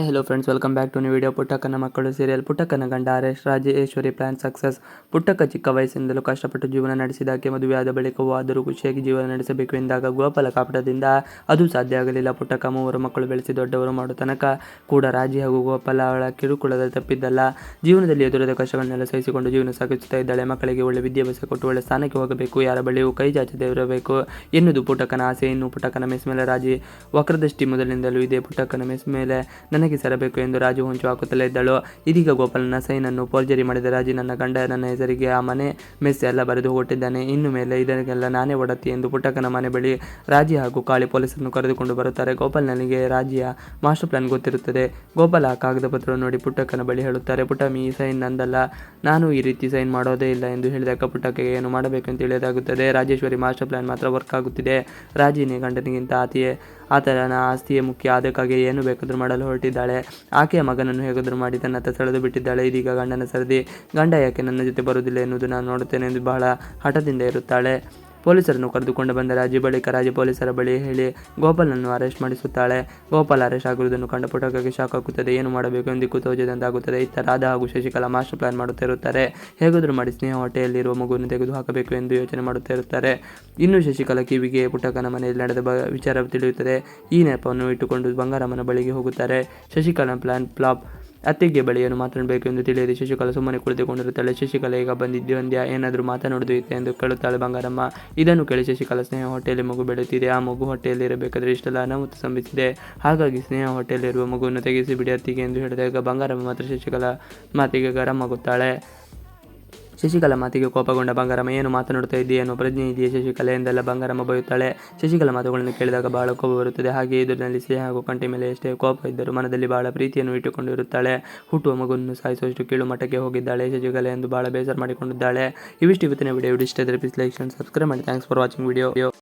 Hello friends, welcome back to new video. ಪುಟ್ಟಕ್ಕನ ಮಕ್ಕಳು serial. ಪುಟ್ಟಕ್ಕನ ಗಂಡ arrest, Rajeshwari plan success. Puttakka ಚಿಕ್ಕ ವಯಸ್ಸಿನಿಂದಲೂ ಕಷ್ಟಪಟ್ಟು ಜೀವನ ನಡೆಸಿದಾಕೆ ಮದುವೆಯಾದ ಬಳಿಕವೂ ಆದರೂ ಖುಷಿಯಾಗಿ ಜೀವನ ನಡೆಸಬೇಕು ಎಂದಾಗ ಗೋಪಾಲ ಕಾಪಟದಿಂದ ಅದು ಸಾಧ್ಯ ಆಗಲಿಲ್ಲ. ಪುಟ್ಟಕ್ಕ 3 ಮಕ್ಕಳು ಬೆಳೆಸಿ ದೊಡ್ಡವರು ಮಾಡೋ ತನಕ ಕೂಡ ರಾಜಿ ಹಾಗೂ ಗೋಪಾಲ ಅವಳ ಕಿರುಕುಳದ ತಪ್ಪಿದ್ದಲ್ಲ. ಜೀವನದಲ್ಲಿ ಎದುರಾದ ಕಷ್ಟಗಳನ್ನೆಲ್ಲ ಸಹಿಸಿಕೊಂಡು ಜೀವನ ಸಾಗಿಸುತ್ತಾ ಇದ್ದಾಳೆ. ಮಕ್ಕಳಿಗೆ ಒಳ್ಳೆ ವಿದ್ಯಾಭ್ಯಾಸ ಕೊಟ್ಟು ಒಳ್ಳೆ ಸ್ಥಾನಕ್ಕೆ ಹೋಗಬೇಕು, ಯಾರ ಬಳಿಯೂ ಕೈ ಚಾಚದೇ ಇರಬೇಕು ಎನ್ನುವುದು ಪುಟ್ಟಕ್ಕನ ಆಸೆ. ಇನ್ನು ಪುಟ್ಟಕ್ಕನ ಮೆಸ್ ಮೇಲೆ ರಾಜಿ ವಕ್ರದೃಷ್ಟಿ ಮೊದಲಿನಿಂದಲೂ ಇದೆ. ಪುಟ್ಟಕ್ಕನ ಮೆಸ್ ಮೇಲೆ ನನಗೆ ಸೇರಬೇಕು ಎಂದು ರಾಜು ಹೊಂಚು ಹಾಕುತ್ತಲೇ ಇದ್ದಳು. ಇದೀಗ ಗೋಪಾಲನ ಸೈನನ್ನು ಫೋರ್ಜರಿ ಮಾಡಿದ ರಾಜಿ, ನನ್ನ ಗಂಡ ನನ್ನ ಹೆಸರಿಗೆ ಆ ಮನೆ ಮೆಸ್ ಎಲ್ಲ ಬರೆದು ಹೊಟ್ಟಿದ್ದಾನೆ, ಇನ್ನು ಮೇಲೆ ಇದಕ್ಕೆಲ್ಲ ನಾನೇ ಒಡತಿ ಎಂದು ಪುಟ್ಟಕ್ಕನ ಮನೆ ಬಳಿ ರಾಜಿ ಹಾಗೂ ಕಾಳಿ ಪೊಲೀಸರನ್ನು ಕರೆದುಕೊಂಡು ಬರುತ್ತಾರೆ. ಗೋಪಾಲನಿಗೆ ರಾಜಿಯ ಮಾಸ್ಟರ್ ಪ್ಲಾನ್ ಗೊತ್ತಿರುತ್ತದೆ. ಗೋಪಾಲ ಆ ಕಾಗದ ಪತ್ರ ನೋಡಿ ಪುಟ್ಟಕ್ಕನ ಬಳಿ ಹೇಳುತ್ತಾರೆ, ಪುಟ್ಟಮ್ಮಿ, ಈ ಸೈನ್ ನಂದಲ್ಲ, ನಾನು ಈ ರೀತಿ ಸೈನ್ ಮಾಡೋದೇ ಇಲ್ಲ ಎಂದು ಹೇಳಿದಾಗ ಪುಟ್ಟಕ್ಕೆ ಏನು ಮಾಡಬೇಕು ಅಂತ ತಿಳಿಯದಾಗುತ್ತದೆ. ರಾಜೇಶ್ವರಿ ಮಾಸ್ಟರ್ ಪ್ಲಾನ್ ಮಾತ್ರ ವರ್ಕ್ ಆಗುತ್ತಿದೆ. ರಾಜಿನಿ ಗಂಡನಿಗಿಂತ ಆತನ ಆಸ್ತಿಯೇ ಮುಖ್ಯ, ಅದಕ್ಕಾಗಿ ಏನು ಬೇಕಾದರೂ ಮಾಡಲು ಹೊರಟಿದ್ದಾಳೆ. ಆಕೆಯ ಮಗನನ್ನು ಹೇಗಾದರೂ ಮಾಡಿ ತನ್ನತ್ತ ಸೆಳೆದು ಬಿಟ್ಟಿದ್ದಾಳೆ. ಇದೀಗ ಗಂಡನ ಸರದಿ. ಗಂಡ ಯಾಕೆ ನನ್ನ ಜೊತೆ ಬರುವುದಿಲ್ಲ ಎನ್ನುವುದು ನಾನು ನೋಡುತ್ತೇನೆ ಎಂದು ಬಹಳ ಹಠದಿಂದ ಇರುತ್ತಾಳೆ. ಪೊಲೀಸರನ್ನು ಕರೆದುಕೊಂಡು ಬಂದ ರಾಜಿ ಬಳಿಕ ರಾಜಿ ಪೊಲೀಸರ ಬಳಿ ಹೇಳಿ ಗೋಪಾಲನನ್ನು ಅರೆಸ್ಟ್ ಮಾಡಿಸುತ್ತಾಳೆ. ಗೋಪಾಲ ಅರೆಸ್ಟ್ ಆಗಿರುವುದನ್ನು ಕಂಡ ಪುಟ್ಟಕ್ಕಗೆ ಶಾಕ್ ಆಗುತ್ತದೆ. ಏನು ಮಾಡಬೇಕು ಎಂದು ದಿಕ್ಕು ತೋಚದಂತಾಗುತ್ತದೆ. ಇತ್ತ ರಾಧಾ ಹಾಗೂ ಶಶಿಕಲಾ ಮಾಸ್ಟರ್ ಪ್ಲಾನ್ ಮಾಡುತ್ತಾ ಇರುತ್ತಾರೆ. ಹೇಗಾದರೂ ಮಾಡಿ ಸ್ನೇಹ ಹೊಟ್ಟೆಯಲ್ಲಿರುವ ಮಗುವನ್ನು ತೆಗೆದು ಹಾಕಬೇಕು ಎಂದು ಯೋಚನೆ ಮಾಡುತ್ತಾ ಇರುತ್ತಾರೆ. ಇನ್ನು ಶಶಿಕಲಾ ಕಿವಿಗೆ ಪುಟ್ಟಕ್ಕನ ಮನೆಯಲ್ಲಿ ನಡೆದ ವಿಚಾರ ತಿಳಿಯುತ್ತದೆ. ಈ ನೆಪವನ್ನು ಇಟ್ಟುಕೊಂಡು ಬಂಗಾರಮ್ಮನ ಬಳಿಗೆ ಹೋಗುತ್ತಾರೆ. Shashikala plan flop. ಅತ್ತೆಗೆ ಬಳಿ ಏನು ಮಾತನಾಡಬೇಕು ಎಂದು ತಿಳಿಯದೆ ಶಶಿಕಲಾ ಸುಮ್ಮನೆ ಕುಳಿತುಕೊಂಡಿರುತ್ತಾಳೆ. ಶಶಿಕಲಾ ಈಗ ಬಂದಿದ್ಯಾ, ಏನಾದರೂ ಮಾತನಾಡುವುದು ಇತ್ತೆ ಎಂದು ಕೇಳುತ್ತಾಳೆ ಬಂಗಾರಮ್ಮ. ಇದನ್ನು ಕೇಳಿ ಶಶಿಕಲಾ, ಸ್ನೇಹ ಹೊಟ್ಟೆಯಲ್ಲಿ ಮಗು ಬೆಳೆಯುತ್ತಿದೆ, ಆ ಮಗು ಹೊಟ್ಟೆಯಲ್ಲಿ ಇರಬೇಕಾದ್ರೆ ಇಷ್ಟೆಲ್ಲ ಅನಾಹುತ ಸಂಭವಿಸಿದೆ, ಹಾಗಾಗಿ ಸ್ನೇಹ ಹೊಟ್ಟೆಯಲ್ಲಿರುವ ಮಗುವನ್ನು ತೆಗೆಸಿ ಬಿಡಿ ಅತ್ತಿಗೆ ಎಂದು ಹೇಳಿದಾಗ ಬಂಗಾರಮ್ಮ ಮಾತ್ರ ಶಶಿಕಲಾ ಮಾತಿಗೆ ಗರಂ ಆಗುತ್ತಾಳೆ. ಶಶಿಕಲಾ ಮಾತಿಗೆ ಕೋಪಗೊಂಡ ಬಂಗಾರಮ್ಮ, ಏನು ಮಾತನಾಡುತ್ತಾ ಇದೆಯೇನೋ, ಪ್ರಜ್ಞೆ ಇದೆಯೇ ಶಶಿಕಲಾ ಎಂದೆಲ್ಲ ಬಂಗಾರಮ್ಮ ಬೈಯುತ್ತಾಳೆ. ಶಶಿಕಲಾ ಮಾತುಗಳನ್ನು ಕೇಳಿದಾಗ ಬಹಳ ಕೋಪ ಬರುತ್ತದೆ. ಹಾಗೆ ಎದುರಿನಲ್ಲಿ ಸ್ನೇಹ ಹಾಗೂ ಕಂಠಿ ಮೇಲೆ ಎಷ್ಟೇ ಕೋಪ ಇದ್ದರೂ ಮನದಲ್ಲಿ ಬಹಳ ಪ್ರೀತಿಯನ್ನು ಇಟ್ಟುಕೊಂಡಿರುತ್ತಾಳೆ. ಹುಟ್ಟುವ ಮಗುವನ್ನು ಸಾಯಿಸುವಷ್ಟು ಕೀಳು ಮಟ್ಟಕ್ಕೆ ಹೋಗಿದ್ದಾಳೆ ಶಶಿಕಲಾ ಎಂದು ಬಹಳ ಬೇಸರ ಮಾಡಿಕೊಂಡಿದ್ದಾಳೆ. ಇವಿಷ್ಟು ಇವತ್ತಿನ ವಿಡಿಯೋ. ಇಷ್ಟ ಆದರೆ ಪ್ಲೀಸ್ ಲೈಕ್ ಅಂಡ್ ಸಬ್ಸ್ಕ್ರೈಬ್ ಮಾಡಿ. Thanks for watching video.